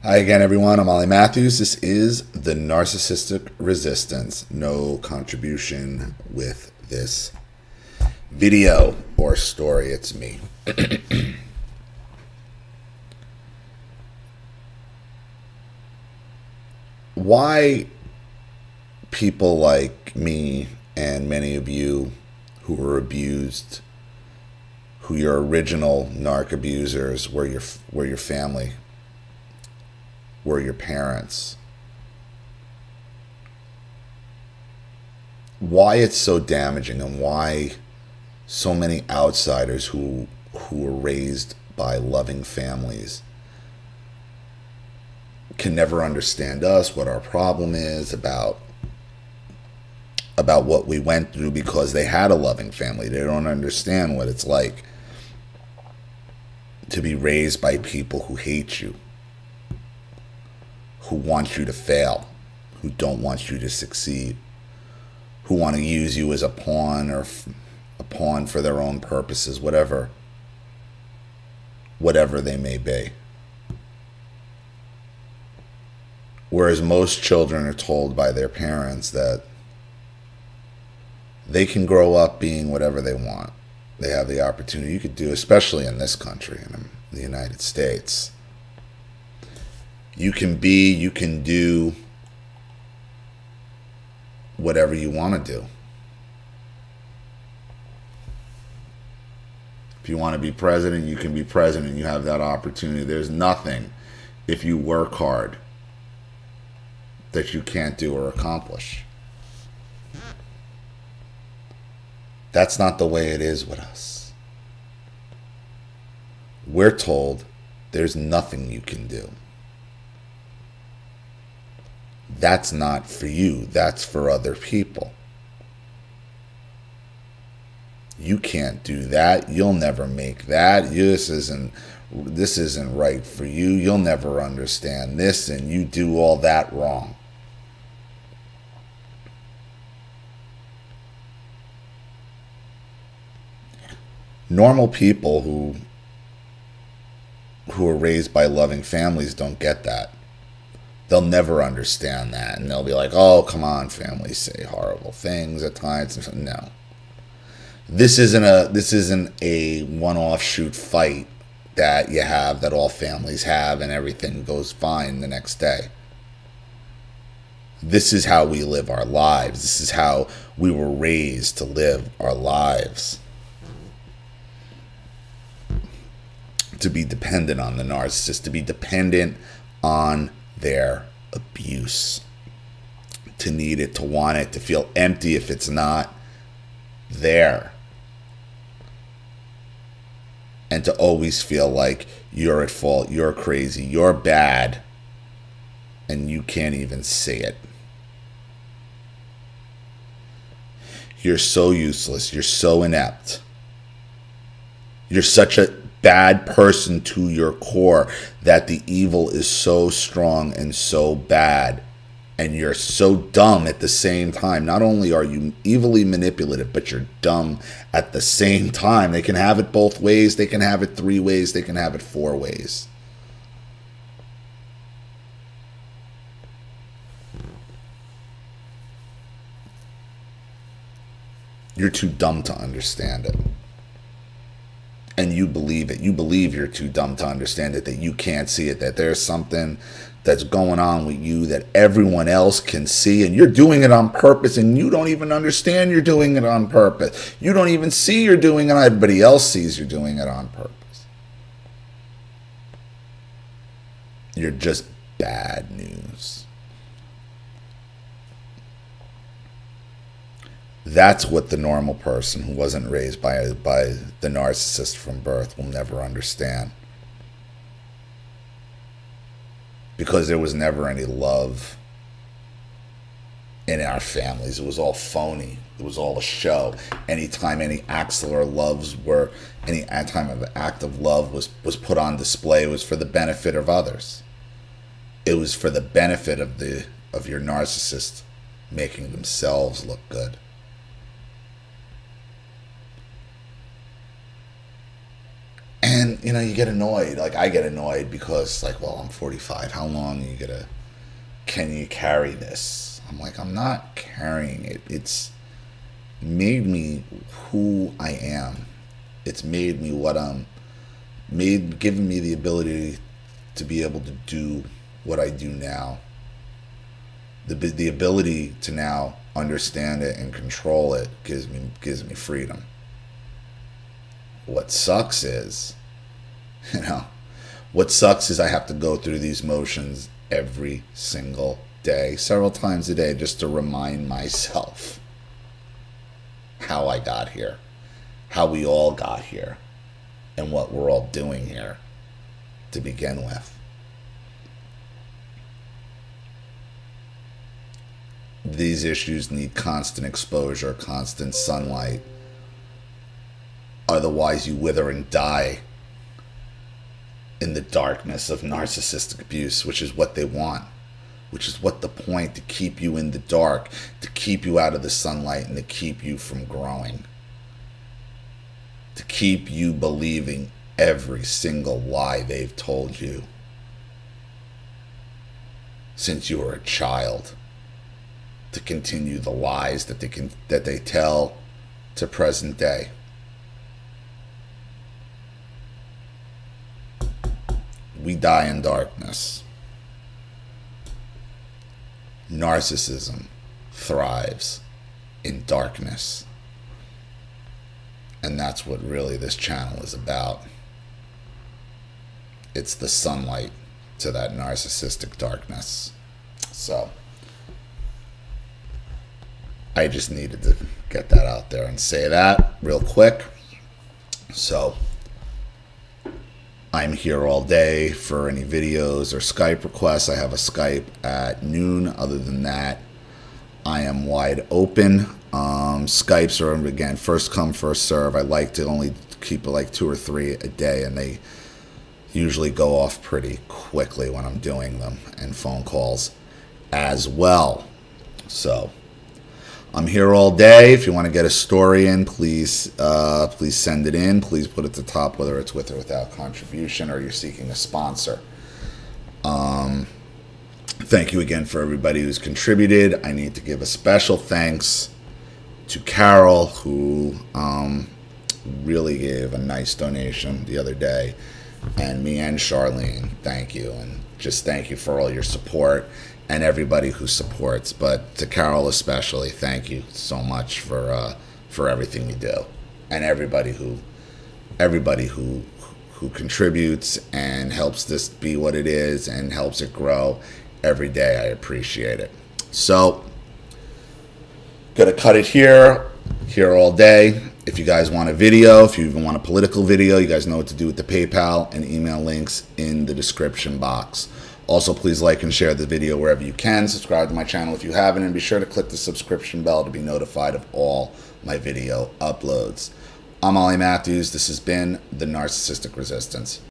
Hi again, everyone. I'm Ollie Matthews. This is the Narcissistic Resistance. No contribution with this video or story. It's me. Why people like me and many of you who were abused, who your original narc abusers were your family, were your parents. Why it's so damaging, and why so many outsiders who were raised by loving families can never understand us, what our problem is, about what we went through because they had a loving family. They don't understand what it's like to be raised by people who hate you, who want you to fail, who don't want you to succeed, who want to use you as a pawn, or a pawn for their own purposes, whatever they may be. Whereas most children are told by their parents that they can grow up being whatever they want. They have the opportunity. You could do, especially in this country, in the United States, you can do whatever you want to do. If you want to be president, you can be president. You have that opportunity. There's nothing, if you work hard, that you can't do or accomplish. That's not the way it is with us. We're told there's nothing you can do. That's not for you. That's for other people. You can't do that. You'll never make that. This isn't right for you. You'll never understand this, and you do all that wrong. Normal people who are raised by loving families don't get that. They'll never understand that, and they'll be like, oh, come on, families say horrible things at times. No. This isn't a one-off shoot fight that you have, that all families have, and everything goes fine the next day. This is how we live our lives. This is how we were raised to live our lives. To be dependent on the narcissist, to be dependent on their abuse, to need it, to want it, to feel empty if it's not there, and to always feel like you're at fault, you're crazy, you're bad, and you can't even say it. You're so useless, you're so inept, you're such a bad person to your core that the evil is so strong and so bad, and you're so dumb at the same time. Not only are you evilly manipulative, but you're dumb at the same time. They can have it both ways. They can have it 3 ways. They can have it 4 ways. You're too dumb to understand it. And you believe it. You believe you're too dumb to understand it, that you can't see it, that there's something that's going on with you that everyone else can see, and you're doing it on purpose, and you don't even understand you're doing it on purpose. You don't even see you're doing it. Everybody else sees you're doing it on purpose. You're just bad news. That's what the normal person who wasn't raised by the narcissist from birth will never understand. Because there was never any love in our families. It was all phony. It was all a show. Anytime any acts or loves were, any time of act of love was put on display, it was for the benefit of others. It was for the benefit of your narcissist making themselves look good. then, you know, you get annoyed. Like, I get annoyed because, like, well, I'm 45. How long can you carry this? I'm like, I'm not carrying it. It's made me who I am. It's made me what I'm given me the ability to be able to do what I do now. The ability to now understand it and control it gives me freedom. What sucks is, what sucks is I have to go through these motions every single day, several times a day, just to remind myself how I got here, how we all got here, and what we're all doing here to begin with. These issues need constant exposure, constant sunlight. Otherwise, you wither and die in the darkness of narcissistic abuse, which is what they want, which is what the point, to keep you in the dark, to keep you out of the sunlight, and to keep you from growing, to keep you believing every single lie they've told you since you were a child, to continue the lies that they tell to present day. We die in darkness. Narcissism thrives in darkness. And that's what really this channel is about. It's the sunlight to that narcissistic darkness. So I just needed to get that out there and say that real quick. So I'm here all day for any videos or Skype requests. I have a Skype at noon. Other than that, I am wide open. Skypes are, again, first come, first serve. I like to only keep it like 2 or 3 a day, and they usually go off pretty quickly when I'm doing them, and phone calls as well. So I'm here all day. If you want to get a story in, please send it in. Please put it at the top, whether it's with or without contribution, or you're seeking a sponsor. Thank you again for everybody who's contributed. I need to give a special thanks to Carol, who really gave a nice donation the other day, and me and Charlene. Thank you, and just thank you for all your support, and everybody who supports, but to Carol especially, thank you so much for everything you do, and everybody who contributes and helps this be what it is and helps it grow every day. I appreciate it. So, gonna cut it here all day. If you guys want a video, if you even want a political video, you guys know what to do with the PayPal and email links in the description box. Also, please like and share the video wherever you can. Subscribe to my channel if you haven't, and be sure to click the subscription bell to be notified of all my video uploads. I'm Ollie Matthews. This has been The Narcissistic Resistance.